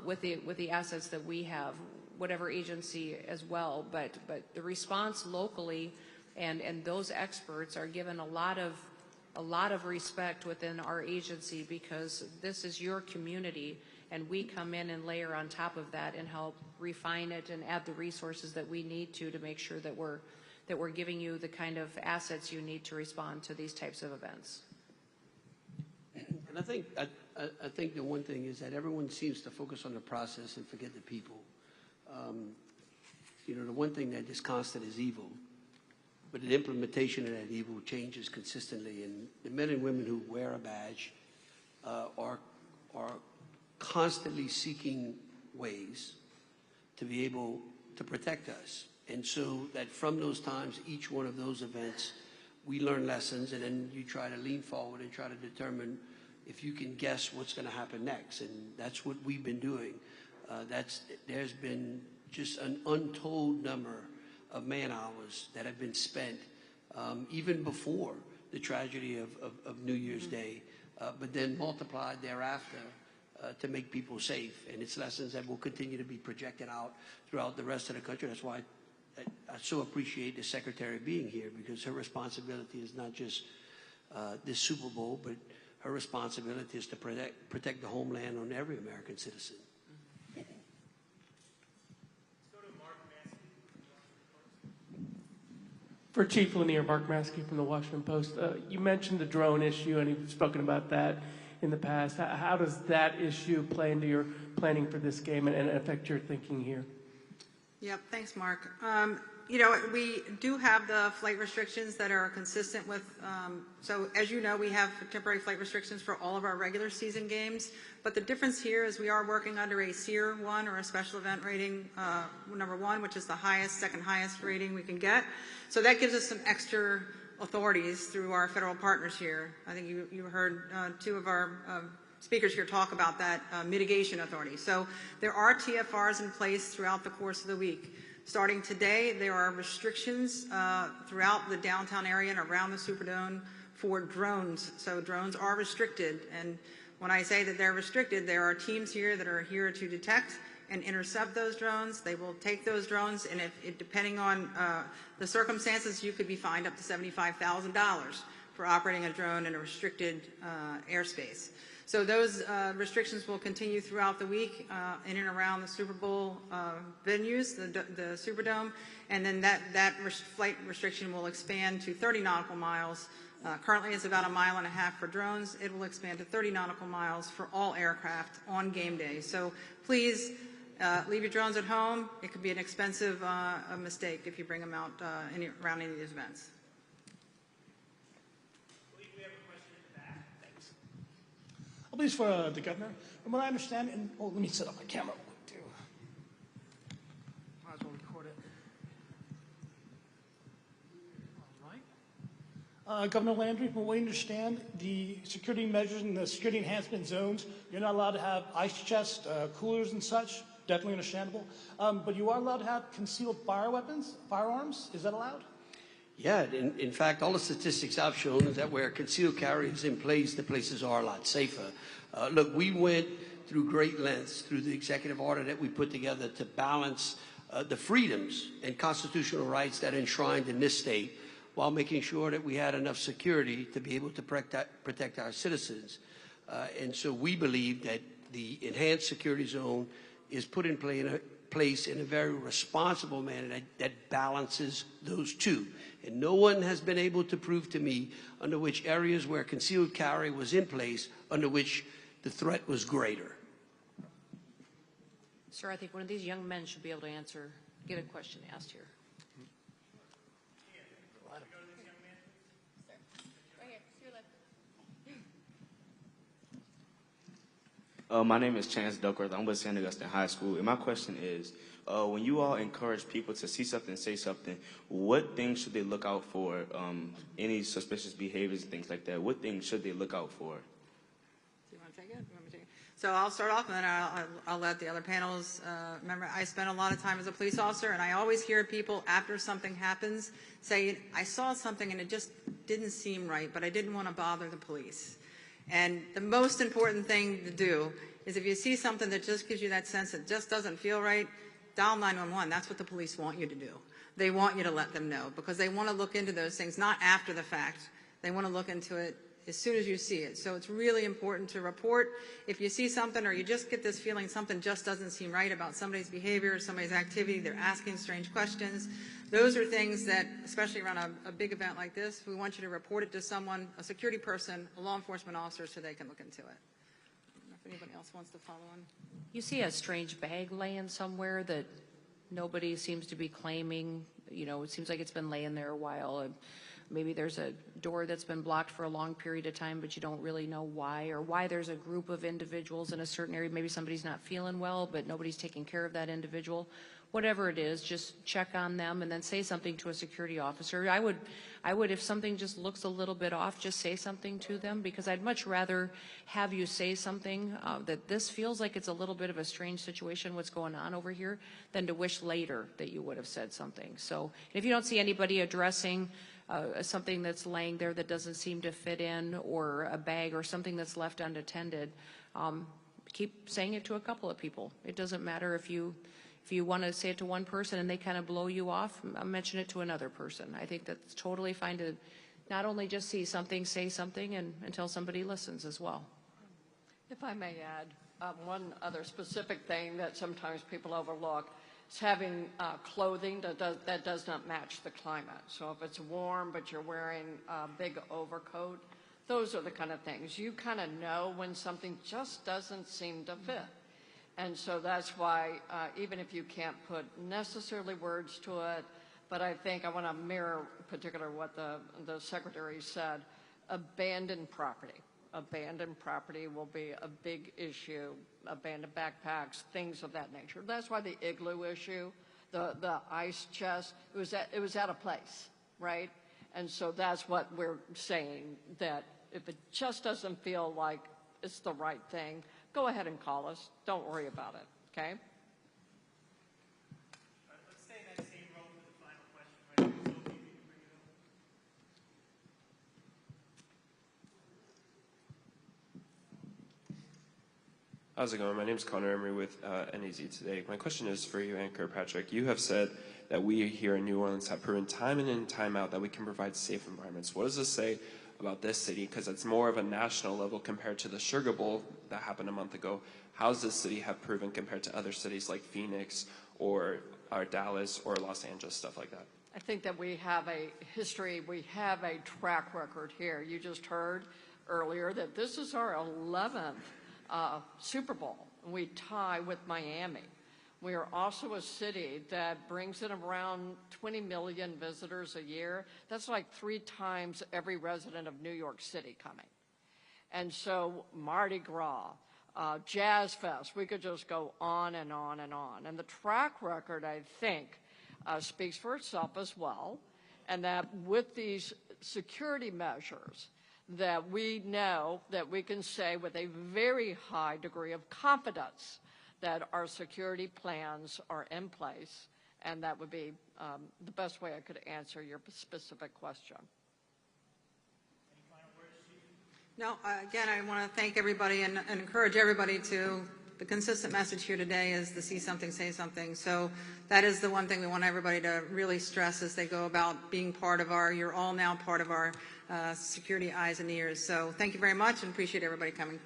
with the assets that we have, whatever agency as well. But the response locally and those experts are given a lot of respect within our agency, because this is your community, and we come in and layer on top of that and help refine it and add the resources that we need to make sure that we're giving you the kind of assets you need to respond to these types of events. And I think the one thing is that everyone seems to focus on the process and forget the people. You know, the one thing that is constant is evil, but the implementation of that evil changes consistently. And the men and women who wear a badge are constantly seeking ways to be able to protect us. And so that from those times, each one of those events, we learn lessons, and then you try to lean forward and try to determine if you can guess what's going to happen next. And that's what we've been doing. There's been just an untold number of man hours that have been spent even before the tragedy of New Year's Day, but then multiplied thereafter to make people safe. And it's lessons that will continue to be projected out throughout the rest of the country. That's why I so appreciate the Secretary being here, because her responsibility is not just this Super Bowl, but her responsibility is to protect the homeland on every American citizen. For Chief Lanier, Mark Maskey from the Washington Post. You mentioned the drone issue, and you've spoken about that in the past. How does that issue play into your planning for this game and affect your thinking here? Yep, thanks, Mark. You know, we do have the flight restrictions that are consistent with, so as you know, we have temporary flight restrictions for all of our regular season games, but the difference here is we are working under a SEER 1, or a special event rating number 1, which is the highest, second highest rating we can get. So that gives us some extra authorities through our federal partners here. I think you heard two of our speakers here talk about that mitigation authority. So there are TFRs in place throughout the course of the week. Starting today, there are restrictions throughout the downtown area and around the Superdome for drones. So drones are restricted. And when I say that they're restricted, there are teams here that are here to detect and intercept those drones. They will take those drones, and if depending on the circumstances, you could be fined up to $75,000 for operating a drone in a restricted airspace. So those restrictions will continue throughout the week in and around the Super Bowl venues, the Superdome, and then that flight restriction will expand to 30 nautical miles. Currently it's about 1.5 miles for drones. It will expand to 30 nautical miles for all aircraft on game day. So please leave your drones at home. It could be an expensive mistake if you bring them out around any of these events. Please, for the governor. From what I understand, and let me set up my camera real quick too. Might as well record it. All right. Governor Landry, from what we understand, the security measures and the security enhancement zones, you're not allowed to have ice chests, coolers and such. Definitely understandable. But you are allowed to have concealed firearms. Is that allowed? Yeah, in fact, all the statistics I've shown is that where concealed carry is in place, the places are a lot safer. Look, we went through great lengths, through the executive order that we put together to balance the freedoms and constitutional rights that are enshrined in this state, while making sure that we had enough security to be able to protect our citizens. And so we believe that the enhanced security zone is put in place in a very responsible manner that balances those two. And no one has been able to prove to me under which areas where concealed carry was in place, under which the threat was greater. Sir, I think one of these young men should be able to get a question asked here. My name is Chance Duckworth. I'm with St. Augustine High School. And my question is, when you all encourage people to see something, say something, what things should they look out for? Any suspicious behaviors and things like that? What things should they look out for? Do you want to take it? You want me to take it? So I'll start off, and then I'll let the other panels. Remember, I spent a lot of time as a police officer, and I always hear people after something happens say, I saw something and it just didn't seem right, but I didn't want to bother the police. And the most important thing to do is if you see something that just gives you that sense that just doesn't feel right, dial 911. That's what the police want you to do. They want you to let them know because they want to look into those things, not after the fact. They want to look into it as soon as you see it. So it's really important to report if you see something or you just get this feeling something just doesn't seem right about somebody's behavior, somebody's activity, they're asking strange questions. Those are things that, especially around a big event like this, we want you to report it to someone, a security person, a law enforcement officer, so they can look into it. I don't know if anybody else wants to follow on. You see a strange bag laying somewhere that nobody seems to be claiming, it seems like it's been laying there a while. Maybe there's a door that's been blocked for a long period of time, but you don't really know why, or why there's a group of individuals in a certain area. Maybe somebody's not feeling well, but nobody's taking care of that individual. Whatever it is, just check on them and then say something to a security officer. I would, if something just looks a little bit off, just say something to them, because I'd much rather have you say something that this feels like it's a little bit of a strange situation, what's going on over here, than to wish later that you would have said something. So if you don't see anybody addressing something that's laying there that doesn't seem to fit in, or a bag or something that's left unattended, keep saying it to a couple of people. It doesn't matter if you want to say it to one person and they kind of blow you off, mention it to another person. I think that's totally fine to not only just see something, say something, and until somebody listens as well. If I may add, one other specific thing that sometimes people overlook is having clothing that does not match the climate. So if it's warm but you're wearing a big overcoat, those are the kind of things. You kind of know when something just doesn't seem to fit. And so that's why, even if you can't put necessarily words to it, but I think I want to mirror particularly what the Secretary said, abandoned property. Abandoned property will be a big issue, abandoned backpacks, things of that nature. That's why the igloo issue, the ice chest, it was out of place, right? And so that's what we're saying, that if it just doesn't feel like it's the right thing, go ahead and call us. Don't worry about it, okay? Let's stay in that same row for the final question. Right? So if you can bring it up. How's it going? My name is Connor Emery with NAZ Today. My question is for you, Anchor Patrick. You have said that we here in New Orleans have proven time in and time out that we can provide safe environments. What does this say about this city? Because it's more of a national level compared to the Sugar Bowl that happened a month ago. How does this city have proven compared to other cities like Phoenix or Dallas or Los Angeles, stuff like that? I think that we have a history, we have a track record here. You just heard earlier that this is our 11th Super Bowl. We tie with Miami. We are also a city that brings in around 20 million visitors a year. That's like 3 times every resident of New York City coming. And so Mardi Gras, Jazz Fest, we could just go on and on and on. And the track record, I think, speaks for itself as well. And that with these security measures, that we know that we can say with a very high degree of confidence that our security plans are in place, and that would be the best way I could answer your specific question. No, again, I want to thank everybody and encourage everybody to the consistent message here today is the see something, say something. So that is the one thing we want everybody to really stress as they go about being part of you're all now part of our security eyes and ears. So thank you very much and appreciate everybody coming.